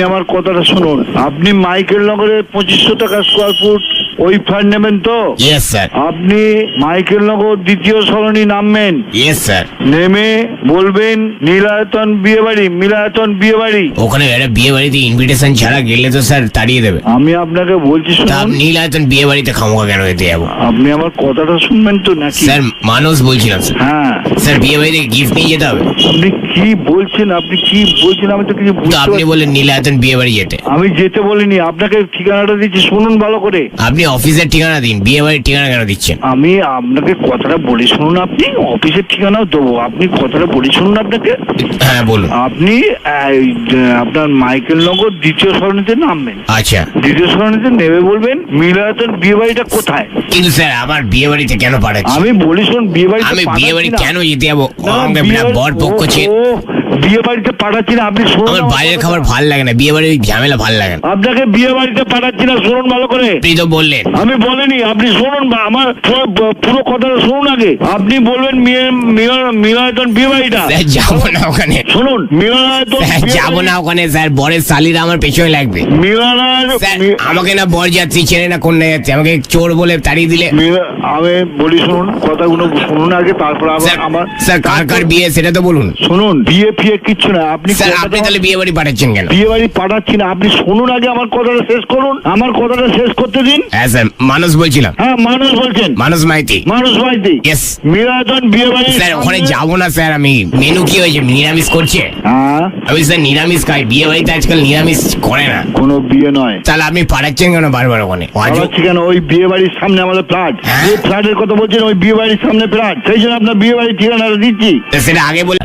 আমার কথাটা শুনুন, আপনি মাইকেল নগরে 2500 টাকা স্কোয়ার ফুট ওই ফ্ল্যাট নেবেন তো? Yes sir. আপনি মাইকেল নগর দ্বিতীয় সরণি নামবেন, ইয়েস স্যার। নেমে বলবেন নীলায়তন বিয়ে বাড়ি, মিলায়তন বিয়ে বাড়ি। ওখানে একটা বিয়ে বাড়িতে ইনভিটেশন ছাড়া গেলে তো স্যার তাড়িয়ে দেবে। আমি আপনাকে বলছি তা শুনুন, নীলায়তন বিয়ে বাড়িতে খামোখা কেন যেতে যাবো? আপনি আমার কথাটা শুনবেন তো নাকি? স্যার মানুষ বলছিলাম স্যার। হ্যাঁ, স্যার বিয়ে বাড়িতে গিফট নিয়ে যেতে হবে। আপনি কি বলছেন? আপনি কি বলছেন? আমি তো কিছু তো বুঝতে আপনি পারছি। বললেন নীলায়তন বিয়ে বাড়ি যেতে। আমি যেতে বলিনি, আপনাকে ঠিকানাটা দিচ্ছি, শুনুন ভালো করে। আপনি অফিসের ঠিকানা দিন, বিয়ে বাড়ির ঠিকানা কেন দিচ্ছেন? আমি আপনাকে কথাটা বলি শুনুন, আপনি অফিসের ঠিকানাও দেবো, আপনি কথাটা বলি শুনুন আপনাকে। হ্যাঁ বলুন। আপনি আপনার মাইকেল নগর দ্বিতীয় সরণিতে নামবেন, আচ্ছা, দ্বিতীয় সরণিতে নেমে বলবেন মিলায়তন বিয়ে বাড়িটা কোথায়। কিন্তু স্যার আমার বিয়ে বাড়িতে কেন পাঠাচ্ছি? আমি বলি শুনুন, বিয়ে বাড়িতে আমি বিয়ে বাড়ি পাঠাচ্ছি না। কেন যেতে যাবো? না, আমাকে বিয়ে বাড়ি- বর পক্ষ ছিল। ও, বিয়ে বাড়িতে পাঠাচ্ছি না, আপনি শুনুন আমার আমার বাইরের কথাটা। খাবার ভাল লাগে না, বিয়ে বাড়ির ঝামেলা ভাল লাগে না। আপনাকে বিয়ে বাড়িতে পাঠাচ্ছি না, শুনুন ভালো করে। আপনি তো বললেন। আমি বলিনি, আপনি শুনুন, আমার পুরো কথাটা শুনুন আগে। আপনি বলবেন মিলায়তন বিয়ে বাড়িটা। স্যার যাবো না ওখানে। শুনুন, মিলায়তন স্যার বিয়ে যাবো বাড়ি- না ওখানে স্যার, বরের শালিরা আমার পেছনে লাগবে। স্যার আমাকে না বর যাত্রী ছেড়ে না কন্যা যাচ্ছে, আমাকে চোর বলে তাড়িয়ে দিলে। আমি বলি শুনুন, কথাগুলো শুনুন আগে, তারপর স্যার আমার স্যার কার কার বিয়ে সেটা তো বলুন। শুনুন, বিয়ে ফিয়ে কিচ্ছু না। আপনি স্যার কথাটা- আপনি তাহলে বিয়ে বাড়ি পাঠাচ্ছেন কেন? বিয়ে বাড়ি পাঠাচ্ছি না, আপনি শুনুন আগে, আমার কথাটা শেষ করুন, আমার কথাটা শেষ করতে দিন। হ্যাঁ স্যার মানুষ বলছিলাম। হ্যাঁ, মানুষ বলছেন? মানুষ মাইতি। মানুষ মাইতি। ইয়েস। মিলায়তন বিয়ে বাড়ি। স্যার ওখানে যাবো না স্যার, আমি মেনু কি হয়েছে নিরামিষ করছে? হ্যাঁ, আমি স্যার নিরামিষ খাই, বিয়ে বাড়িতে আজকাল নিরামিষ করে না। কোনো বিয়ে নয়। তাহলে আপনি পাঠাচ্ছেন কেন বারবার ওখানে? পাঠাচ্ছি কেন? ওই বিয়ে বাড়ির সামনে আমাদের ফ্ল্যাট। হ্যাঁ? যে ফ্ল্যাটের কথা বলছেন ওই বিয়ে বাড়ির সামনে ফ্ল্যাট, সেই জন্য আপনার বিয়ে বাড়ির ঠিকানাটা দিচ্ছি। সেটা আগে বলে